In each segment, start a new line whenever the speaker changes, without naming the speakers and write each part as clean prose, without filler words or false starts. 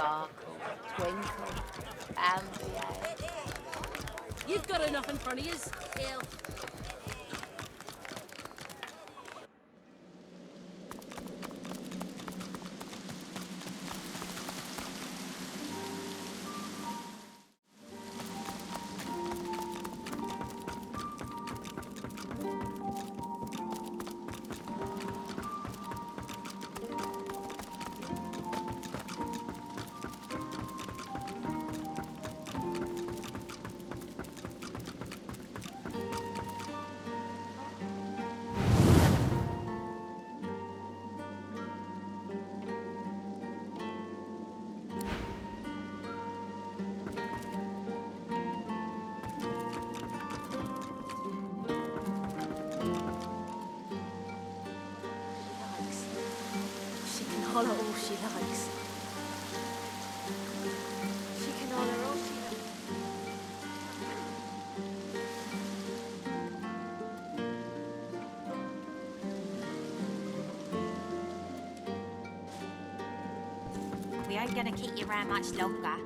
sparkle, twinkle, ambience.
You've got enough in front of you. Ill. She can holler all she likes.
She can honour all she likes.
We ain't gonna keep you around much longer.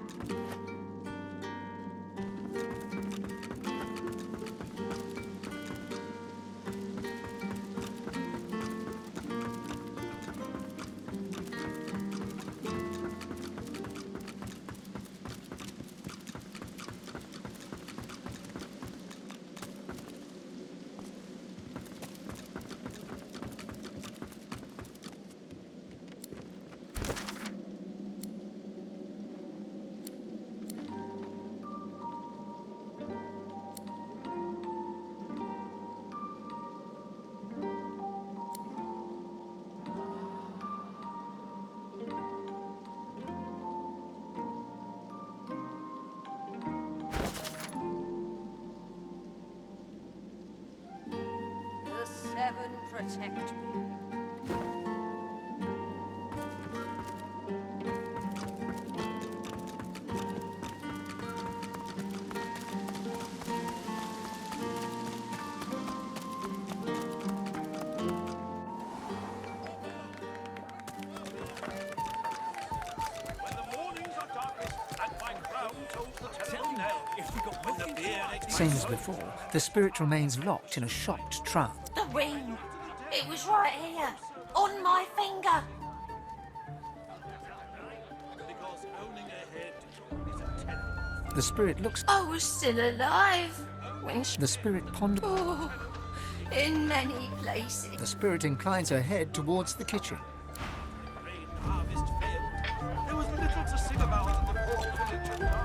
The seven protect me.
Same as before, the spirit remains locked in a shocked trance.
The ring! It was right here, on my finger!
The spirit looks.
I was still alive when she...
The spirit ponders.
Oh, in many places.
The spirit inclines her head towards the kitchen.
Harvest failed. There was little to sing about in the poor village.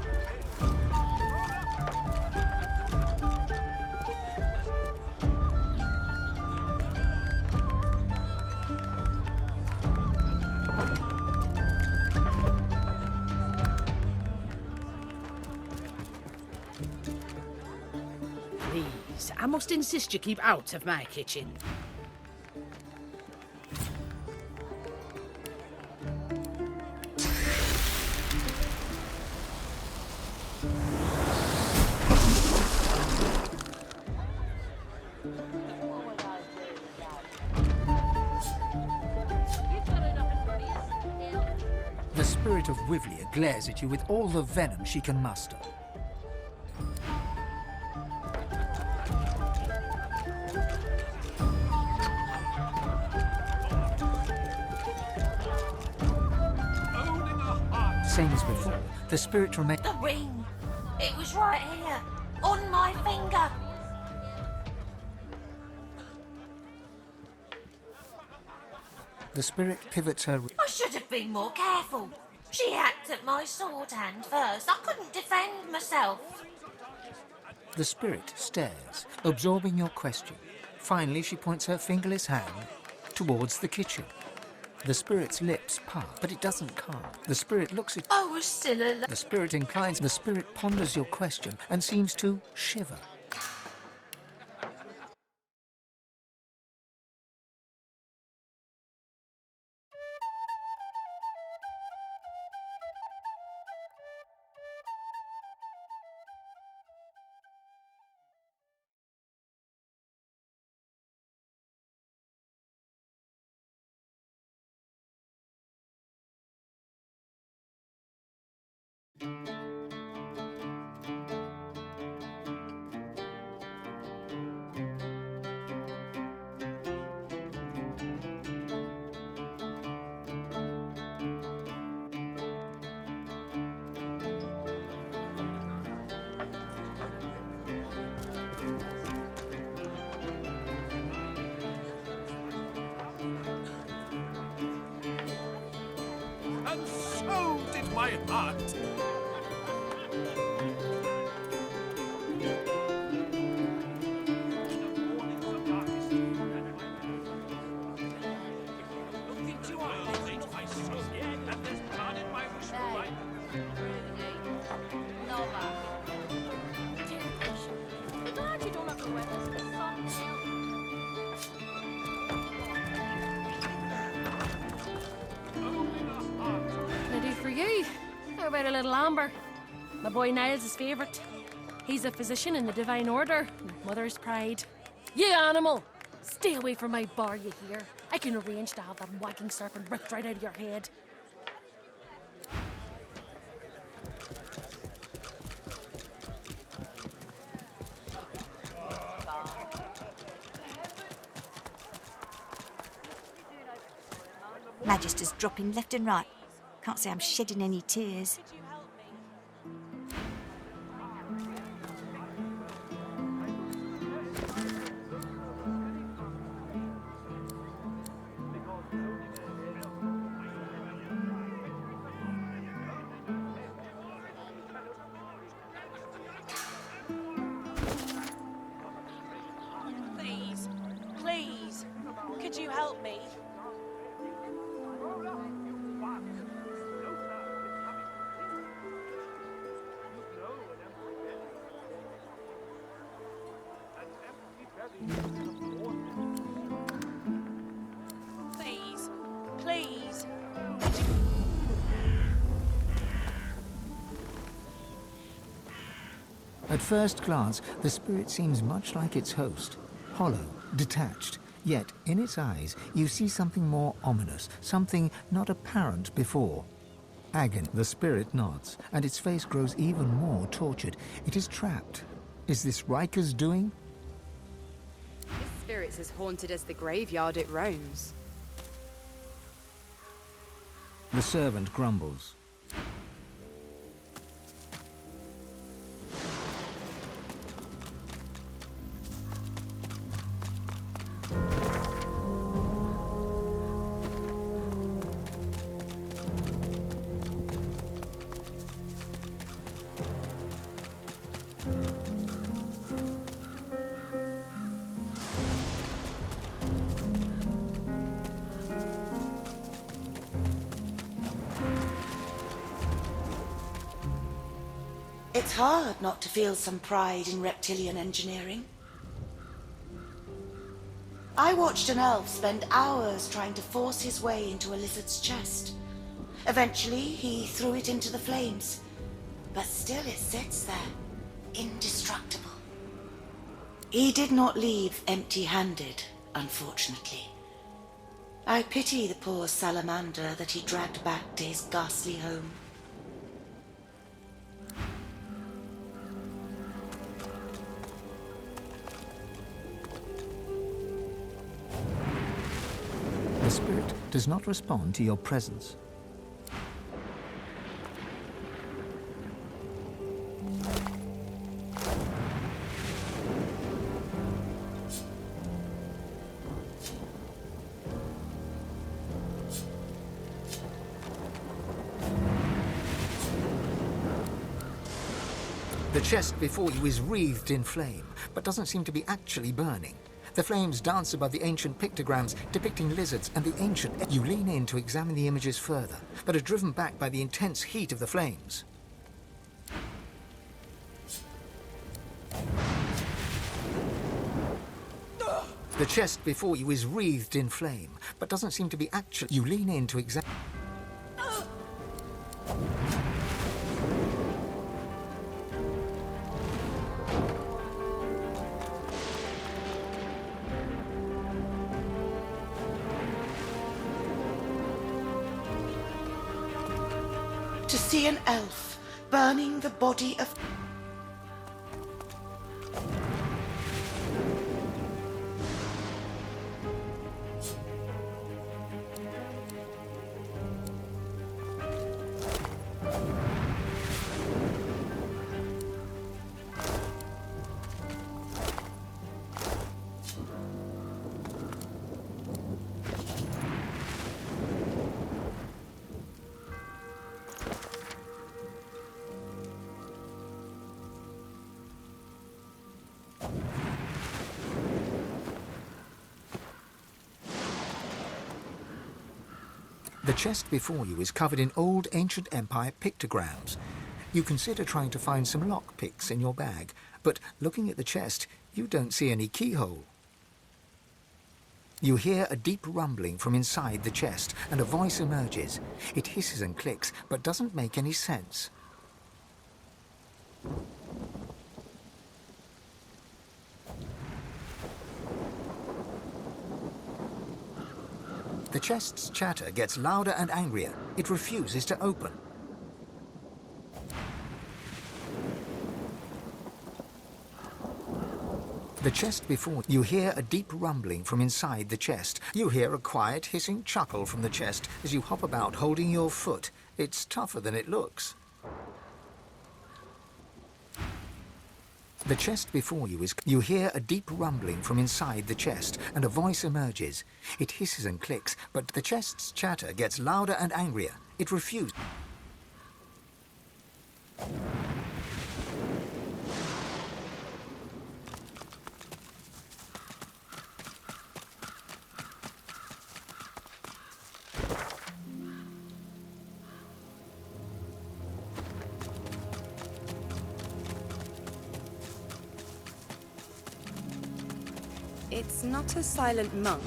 Please, I must insist you keep out of my kitchen.
The spirit of Wivlia glares at you with all the venom she can muster. Same as before, the spirit remains.
The ring! It was right here, on my finger!
The spirit pivots her.
I should have been more careful. She hacked at my sword hand first. I couldn't defend myself.
The spirit stares, absorbing your question. Finally, she points her fingerless hand towards the kitchen. The spirit's lips part, but it doesn't calm. The spirit looks at.
I was still alive.
The spirit inclines. The spirit ponders your question and seems to shiver.
And so did my heart.
Can I do for you? How about a little amber? My boy Niles' his favourite. He's a physician in the Divine Order. Mother's pride. You animal! Stay away from my bar, you hear? I can arrange to have that wagging serpent ripped right out of your head.
Magister's dropping left and right. Can't say I'm shedding any tears.
Please, please, could you help me? Please, please.
At first glance, the spirit seems much like its host, hollow, detached. Yet, in its eyes, you see something more ominous, something not apparent before. Agon, the spirit, nods, and its face grows even more tortured. It is trapped. Is this Riker's doing?
This spirit's as haunted as the graveyard it roams.
The servant grumbles.
It's hard not to feel some pride in reptilian engineering. I watched an elf spend hours trying to force his way into a lizard's chest. Eventually, he threw it into the flames, but still it sits there, indestructible. He did not leave empty-handed, unfortunately. I pity the poor salamander that he dragged back to his ghastly home.
The spirit does not respond to your presence. The chest before you is wreathed in flame, but doesn't seem to be actually burning. The flames dance above the ancient pictograms depicting lizards and the ancient... You lean in to examine the images further, but are driven back by the intense heat of the flames. The chest before you is wreathed in flame, but doesn't seem to be actually... You lean in to examine...
To see an elf burning the body of...
The chest before you is covered in old ancient empire pictograms. You consider trying to find some lockpicks in your bag, but looking at the chest, you don't see any keyhole. You hear a deep rumbling from inside the chest, and a voice emerges. It hisses and clicks, but doesn't make any sense. The chest's chatter gets louder and angrier. It refuses to open. The chest before you hear a deep rumbling from inside the chest. You hear a quiet hissing chuckle from the chest as you hop about holding your foot. It's tougher than it looks. The chest before you is... You hear a deep rumbling from inside the chest, and a voice emerges. It hisses and clicks, but the chest's chatter gets louder and angrier. It refuses.
It's not a silent monk,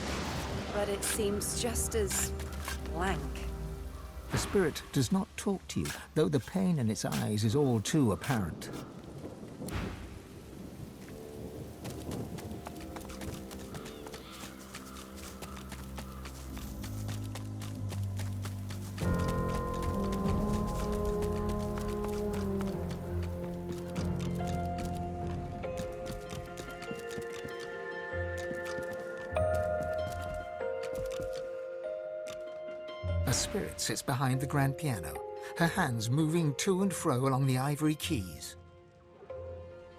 but it seems just as blank.
The spirit does not talk to you, though the pain in its eyes is all too apparent. A spirit sits behind the grand piano, her hands moving to and fro along the ivory keys.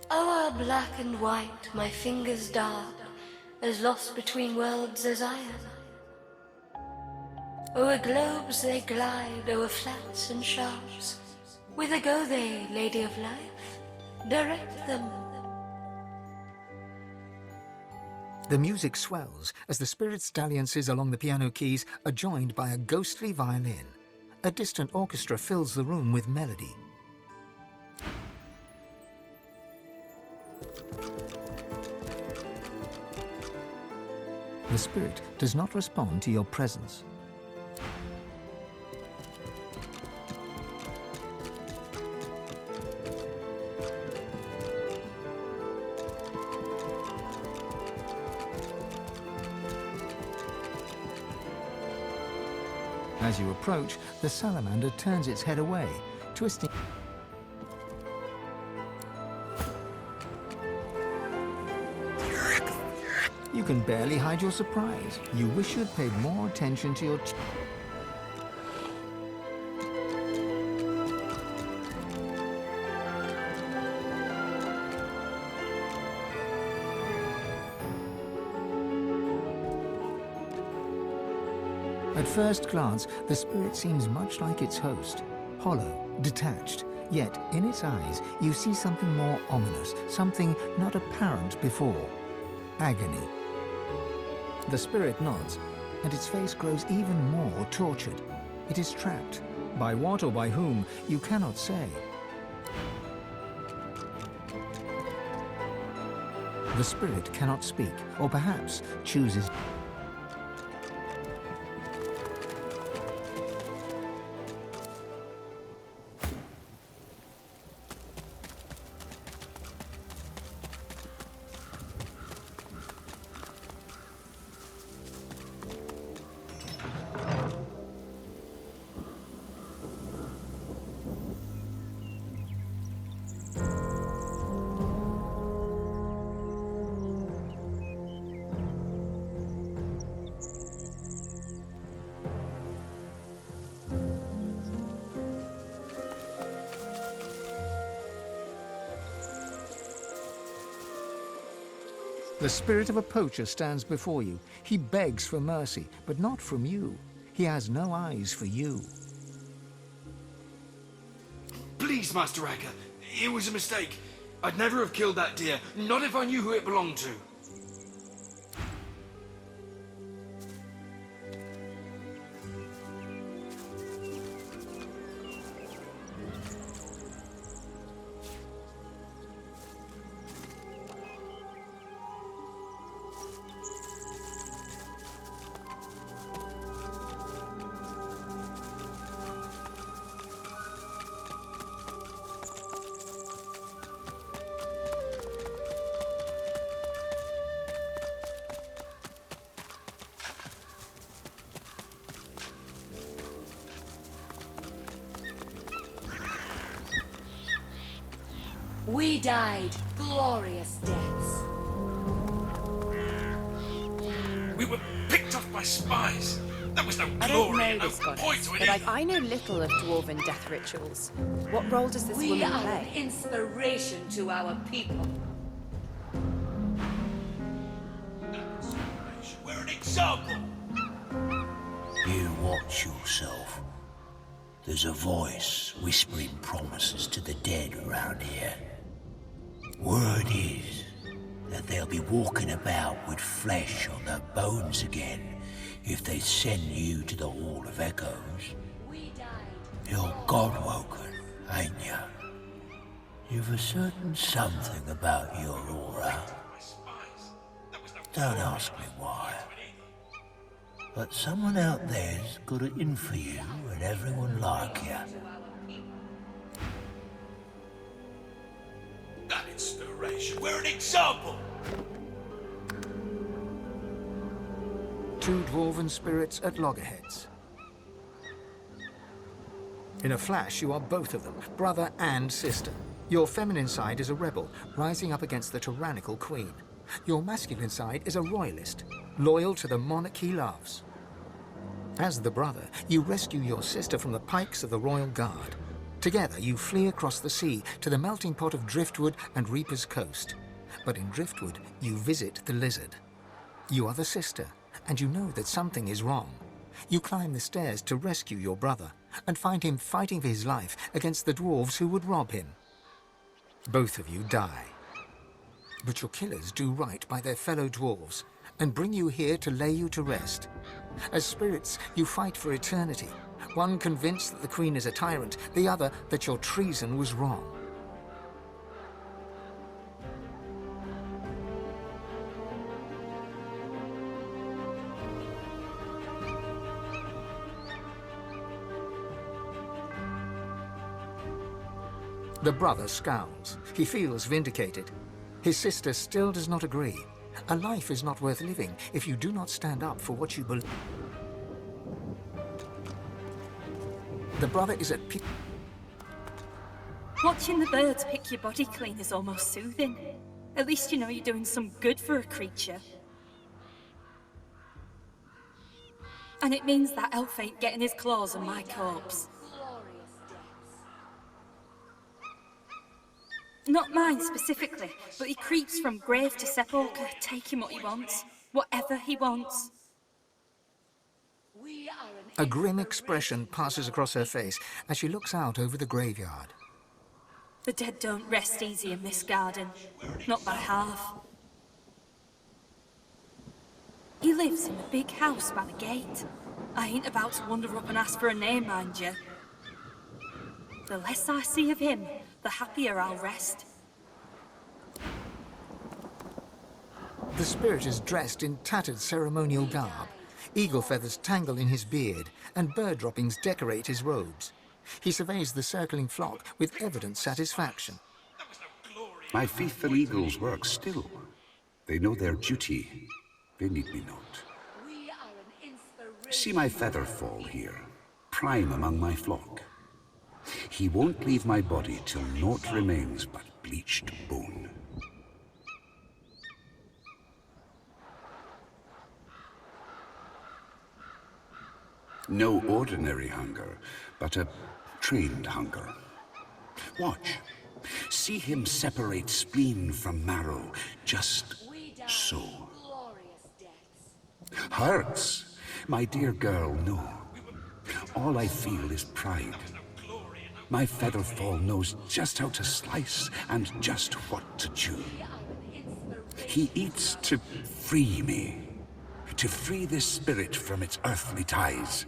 O'er black and white, my fingers dart, as lost between worlds as I am. O'er globes they glide, o'er flats and sharps. Whither go they, Lady of Life? Direct them.
The music swells as the spirit's dalliances along the piano keys are joined by a ghostly violin. A distant orchestra fills the room with melody. The spirit does not respond to your presence. As you approach, the salamander turns its head away, twisting. You can barely hide your surprise. You wish you'd paid more attention to your... At first glance, the spirit seems much like its host, hollow, detached. Yet, in its eyes, you see something more ominous, something not apparent before. Agony. The spirit nods, and its face grows even more tortured. It is trapped. By what or by whom, you cannot say. The spirit cannot speak, or perhaps chooses... The spirit of a poacher stands before you. He begs for mercy, but not from you. He has no eyes for you.
Please, Master Acker. It was a mistake. I'd never have killed that deer, not if I knew who it belonged to.
We died glorious deaths.
We were picked off by spies. That was no
I don't
glory
know
and no
this
point
goddess,
to it
but
either.
I know little of dwarven death rituals. What role does this
We
woman
are
play?
an inspiration to our people.
We're an example.
You watch yourself. There's a voice whispering promises to the dead around here. Word is that they'll be walking about with flesh on their bones again if they send you to the Hall of Echoes. You're God-woken, ain't you? You've a certain something about your aura. Don't ask me why. But someone out there's got it in for you and everyone like you.
That inspiration. We're an example.
Two dwarven spirits at loggerheads. In a flash, you are both of them, brother and sister. Your feminine side is a rebel, rising up against the tyrannical queen. Your masculine side is a royalist, loyal to the monarch he loves. As the brother, you rescue your sister from the pikes of the Royal Guard. Together, you flee across the sea to the melting pot of Driftwood and Reaper's Coast. But in Driftwood, you visit the lizard. You are the sister, and you know that something is wrong. You climb the stairs to rescue your brother, and find him fighting for his life against the dwarves who would rob him. Both of you die. But your killers do right by their fellow dwarves, and bring you here to lay you to rest. As spirits, you fight for eternity, one convinced that the Queen is a tyrant, the other that your treason was wrong. The brother scowls. He feels vindicated. His sister still does not agree. A life is not worth living if you do not stand up for what you believe. The brother is at peace.
Watching the birds pick your body clean is almost soothing. At least you know you're doing some good for a creature. And it means that elf ain't getting his claws on my corpse. Not mine specifically, but he creeps from grave to sepulchre, taking what he wants, whatever he wants.
A grim expression passes across her face as she looks out over the graveyard.
The dead don't rest easy in this garden, not by half. He lives in the big house by the gate. I ain't about to wander up and ask for a name, mind you. The less I see of him, the happier I'll rest.
The spirit is dressed in tattered ceremonial garb. Eagle feathers tangle in his beard, and bird droppings decorate his robes. He surveys the circling flock with evident satisfaction.
My faithful eagles work still. They know their duty. They need me not. See my feather fall here, prime among my flock. He won't leave my body till naught remains but bleached bone. No ordinary hunger, but a trained hunger. Watch. See him separate spleen from marrow, just So. Hurts? My dear girl, no. All I feel is pride. My featherfall knows just how to slice and just what to chew. He eats to free me, to free this spirit from its earthly ties.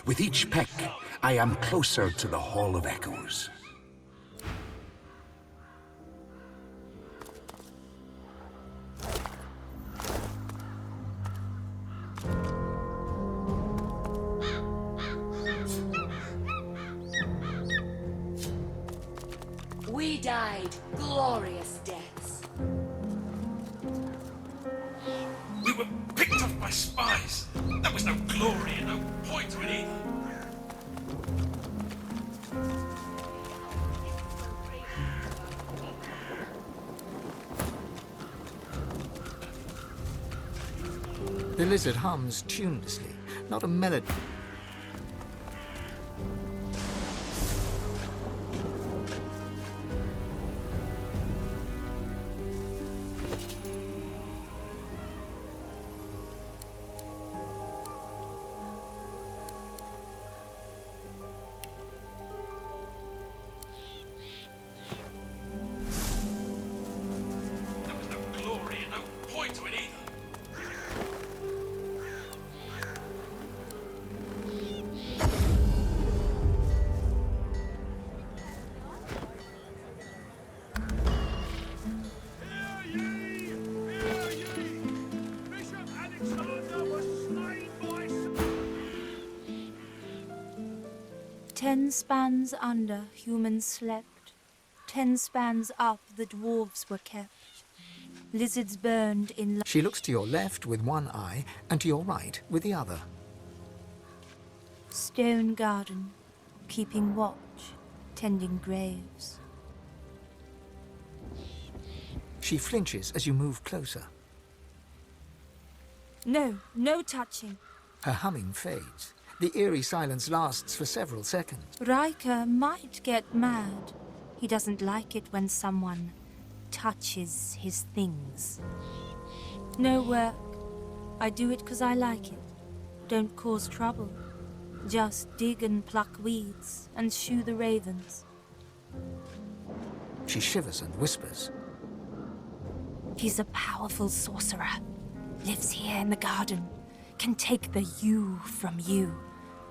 With each peck, I am closer to the Hall of Echoes.
We died glorious deaths.
We were picked off by spies. There was no glory and no point to it either.
The lizard hums tunelessly, not a melody.
There was no glory and no point to it either.
Ten spans under, humans slept. 10 spans up, the dwarves were kept. Lizards burned in...
She looks to your left with one eye and to your right with the other.
Stone garden, keeping watch, tending graves.
She flinches as you move closer.
No, no touching.
Her humming fades. The eerie silence lasts for several seconds.
Riker might get mad. He doesn't like it when someone touches his things. No work. I do it 'cause I like it. Don't cause trouble. Just dig and pluck weeds and shoo the ravens.
She shivers and whispers.
He's a powerful sorcerer. Lives here in the garden. Can take the you from you.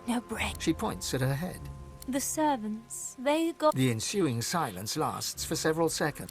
No break.
She points at her head.
The servants, they got...
The ensuing silence lasts for several seconds.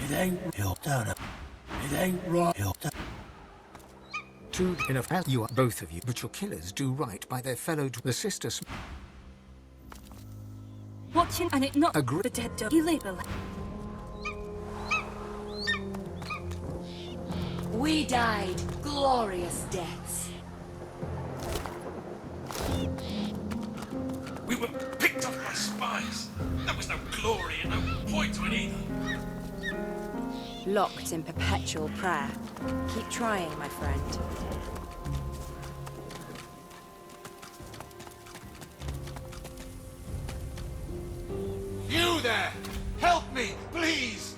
It ain't real done. It ain't right.
True enough, as you are both of you, but your killers do right by their fellow the sisters.
Watching and it not
Agree.
the dead dog. You label.
We died glorious deaths.
We were picked off by spies. There was no glory and no point to it either.
Locked in perpetual prayer. Keep trying, my friend.
there! Help me, please!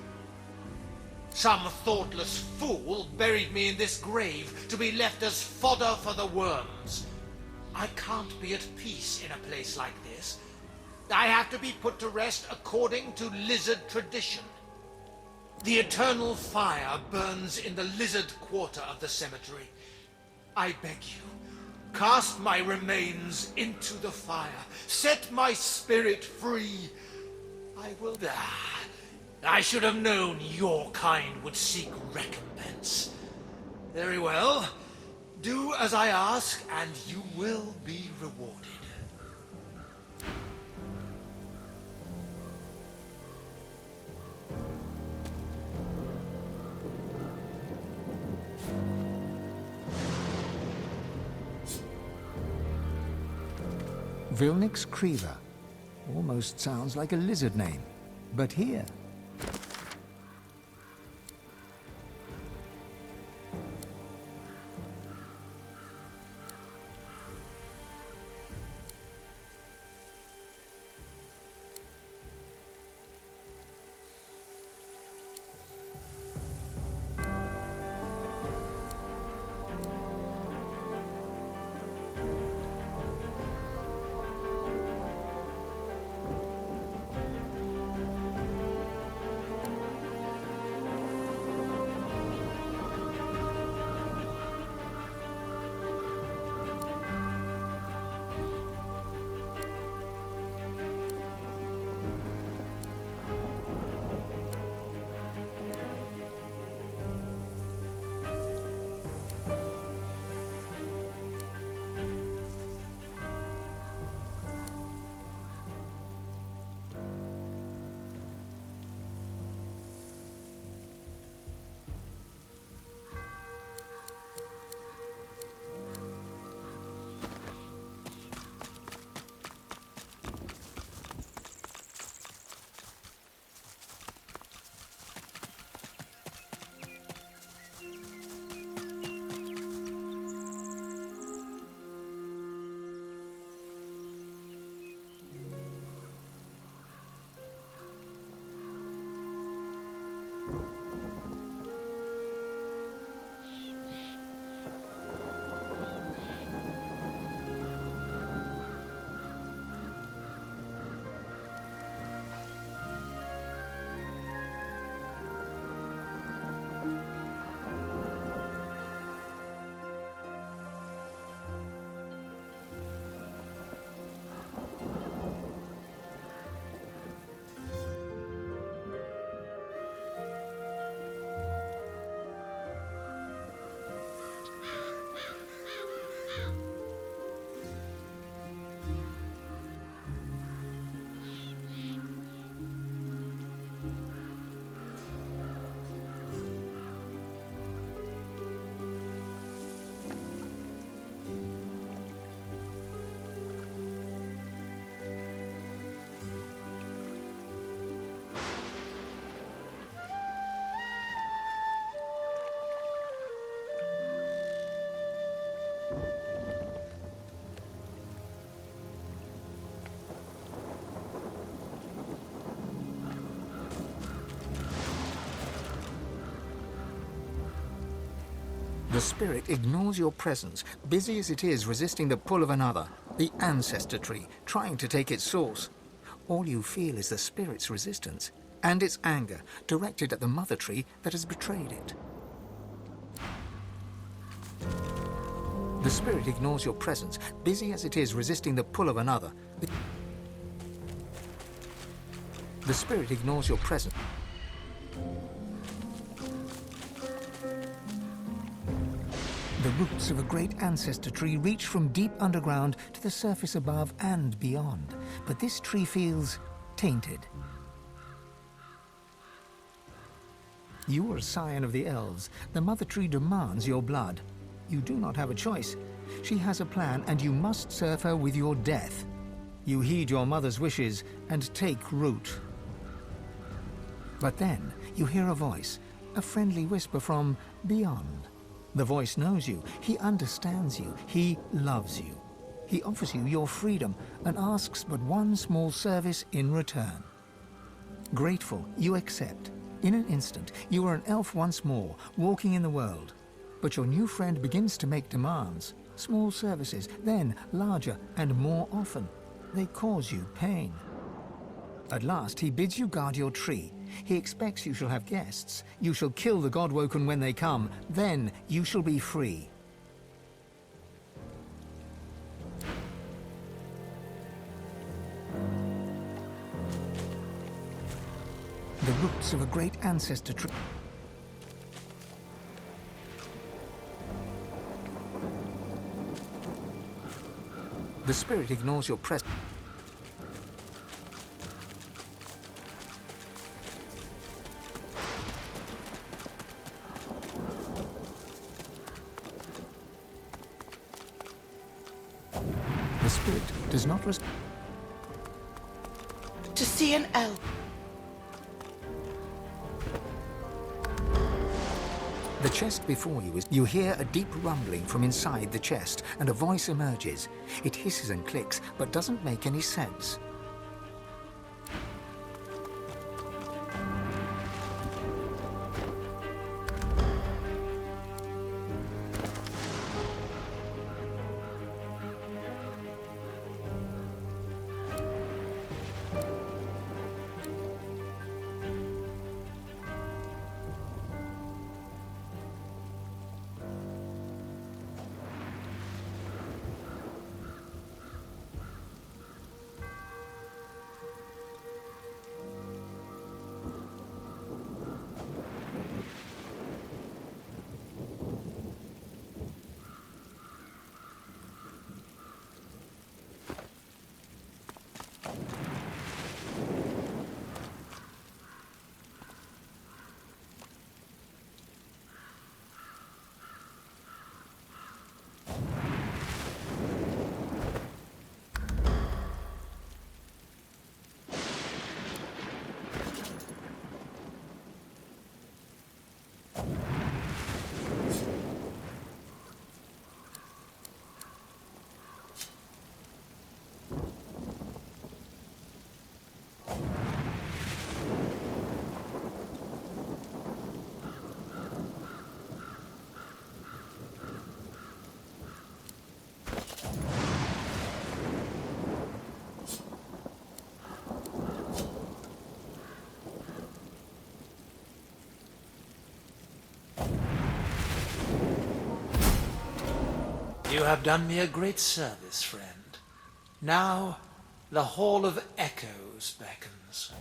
Some thoughtless fool buried me in this grave to be left as fodder for the worms. I can't be at peace in a place like this. I have to be put to rest according to lizard tradition. The eternal fire burns in the lizard quarter of the cemetery. I beg you, cast my remains into the fire. Set my spirit free. I will die. I should have known your kind would seek recompense. Very well. Do as I ask, and you will be rewarded.
Vilnix Creever. Almost sounds like a lizard name. But here... The spirit ignores your presence, busy as it is resisting the pull of another, the ancestor tree, trying to take its source. All you feel is the spirit's resistance, and its anger, directed at the mother tree that has betrayed it. The spirit ignores your presence, busy as it is resisting the pull of another. The spirit ignores your presence. The roots of a great ancestor tree reach from deep underground to the surface above and beyond. But this tree feels tainted. You are a scion of the elves. The mother tree demands your blood. You do not have a choice. She has a plan, and you must serve her with your death. You heed your mother's wishes and take root. But then you hear a voice, a friendly whisper from beyond. The voice knows you, he understands you, he loves you. He offers you your freedom and asks but one small service in return. Grateful, you accept. In an instant, you are an elf once more, walking in the world. But your new friend begins to make demands. Small services, then larger and more often. They cause you pain. At last, he bids you guard your tree. He expects you shall have guests. You shall kill the Godwoken when they come. Then you shall be free. The roots of a great ancestor tree. The spirit ignores your presence. The spirit does not respond.
To see an elf.
The chest before you is... You hear a deep rumbling from inside the chest, and a voice emerges. It hisses and clicks, but doesn't make any sense.
You have done me a great service, friend. Now, the Hall of Echoes beckons.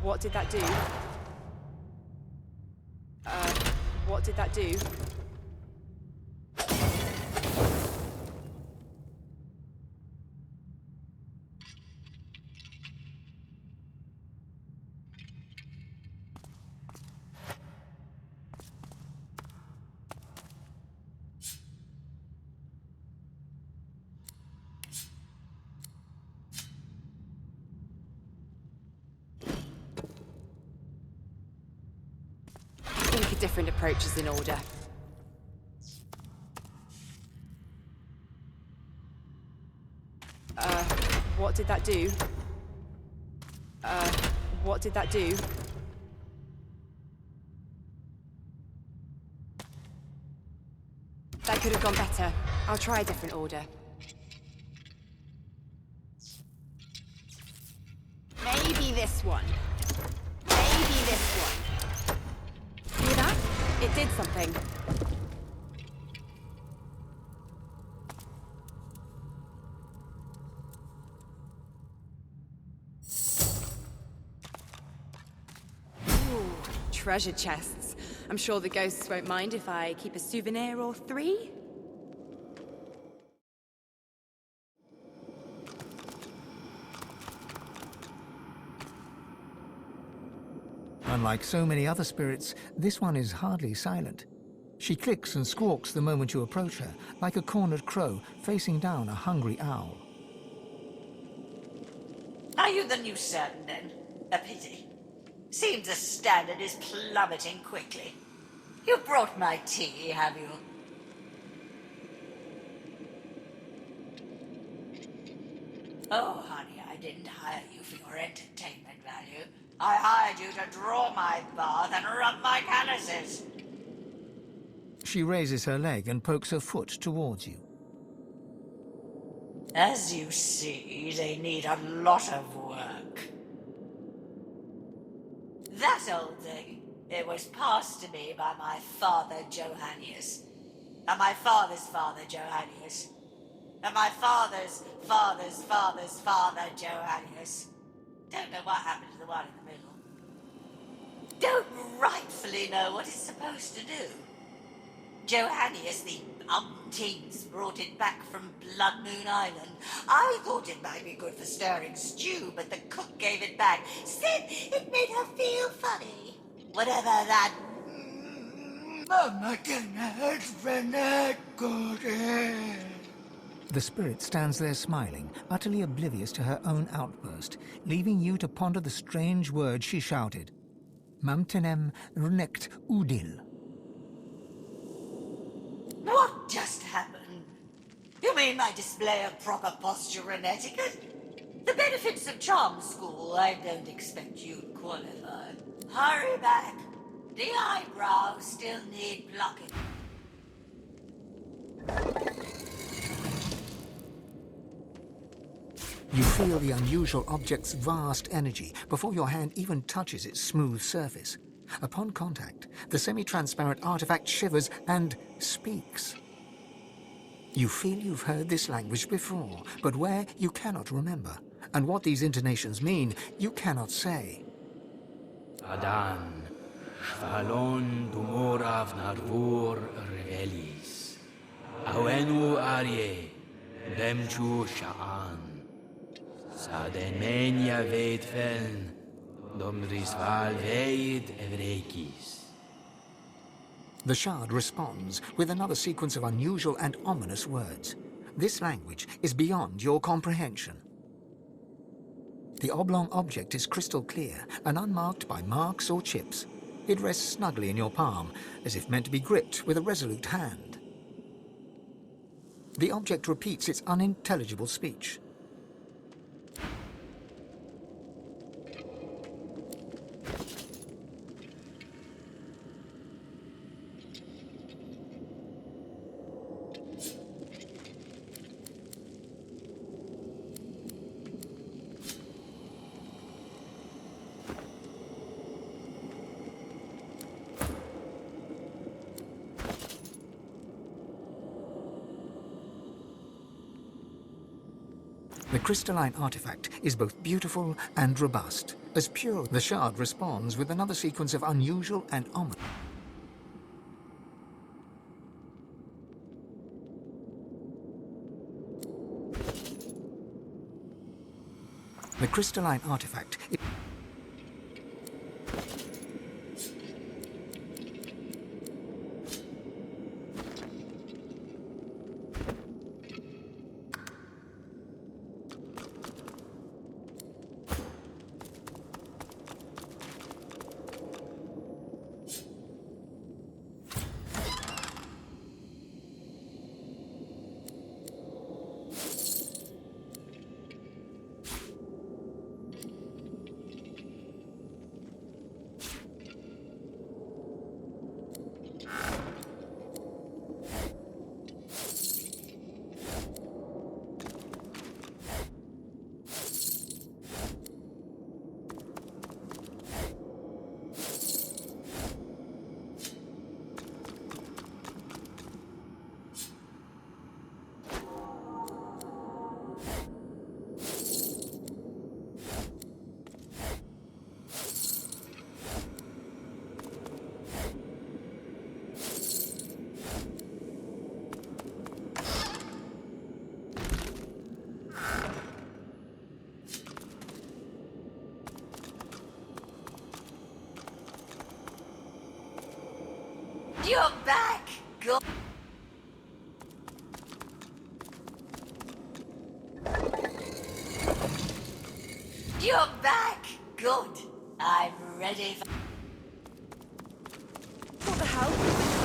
What did that do? What did that do? think a different approach is in order. What did that do? What did that do? That could have gone better. I'll try a different order. Maybe this one. Maybe this one. Hear that? It did something. Ooh, treasure chests. I'm sure the ghosts won't mind if I keep a souvenir or three.
Unlike so many other spirits, this one is hardly silent. She clicks and squawks the moment you approach her, like a cornered crow facing down a hungry owl.
Are you the new servant, then? A pity. Seems the standard is plummeting quickly. You brought my tea, have you? Oh, honey, I didn't hire you for your entertainment value. I hired you to draw my bath and rub my calluses.
She raises her leg and pokes her foot towards you.
As you see, they need a lot of work. That old thing, it was passed to me by my father, Johannius. And my father's father, Johannius. And my father's father's father's father, Johannius. Don't know what happened to the one in the middle. Don't rightfully know what it's supposed to do. Johannius, the umpteenth, brought it back from Blood Moon Island. I thought it might be good for stirring stew, but the cook gave it back. Said it made her feel funny. Whatever that... Mama cannot run good.
The spirit stands there smiling, utterly oblivious to her own outburst, leaving you to ponder the strange words she shouted. Mamtenem rnect udil.
What just happened? You mean my display of proper posture and etiquette? The benefits of charm school, I don't expect you'd qualify. Hurry back. The eyebrows still need plucking.
You feel the unusual object's vast energy before your hand even touches its smooth surface. Upon contact, the semi-transparent artifact shivers and speaks. You feel you've heard this language before, but where you cannot remember. And what these intonations mean, you cannot say.
Adan, Shvalon Dumorav Narvur Revelis. Awenu Arye, Demchu Sha'an. Sademenia Veitfen, Domrisval Veid Evrekis.
The shard responds with another sequence of unusual and ominous words. This language is beyond your comprehension. The oblong object is crystal clear and unmarked by marks or chips. It rests snugly in your palm, as if meant to be gripped with a resolute hand. The object repeats its unintelligible speech. The crystalline artifact is both beautiful and robust. As pure, the shard responds with another sequence of unusual and ominous. The crystalline artifact is
You're back! Good. You're back! Good. I'm ready for...
What the hell?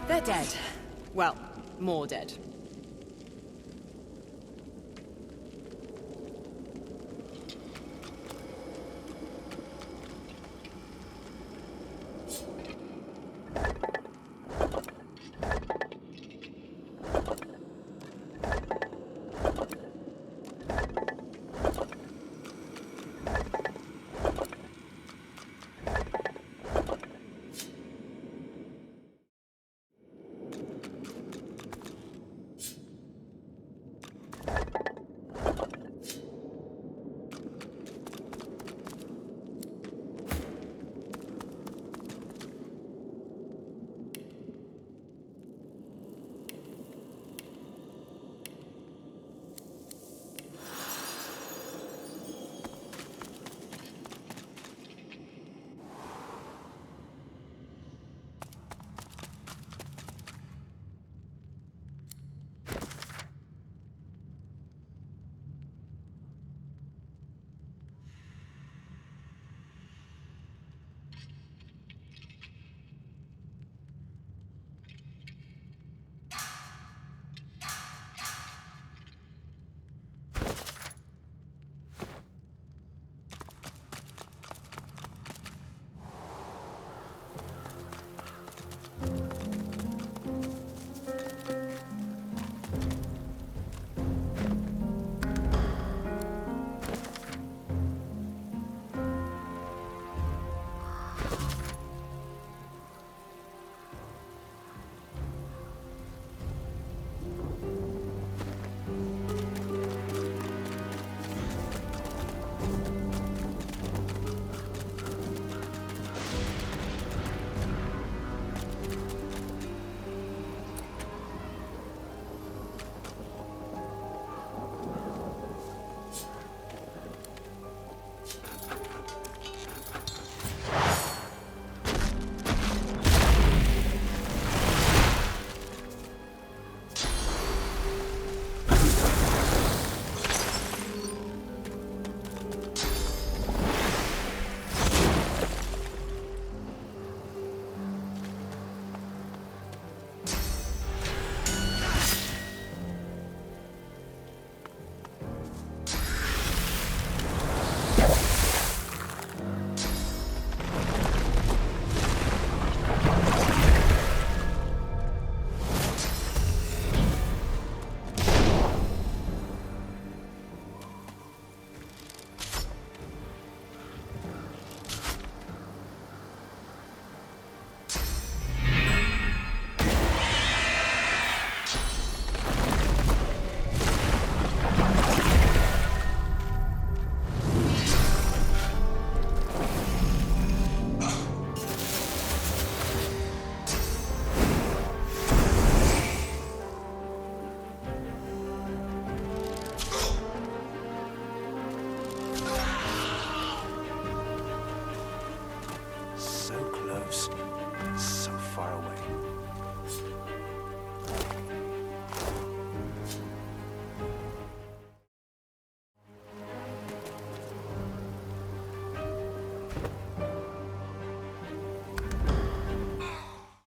They're dead. Well, more dead.
So close.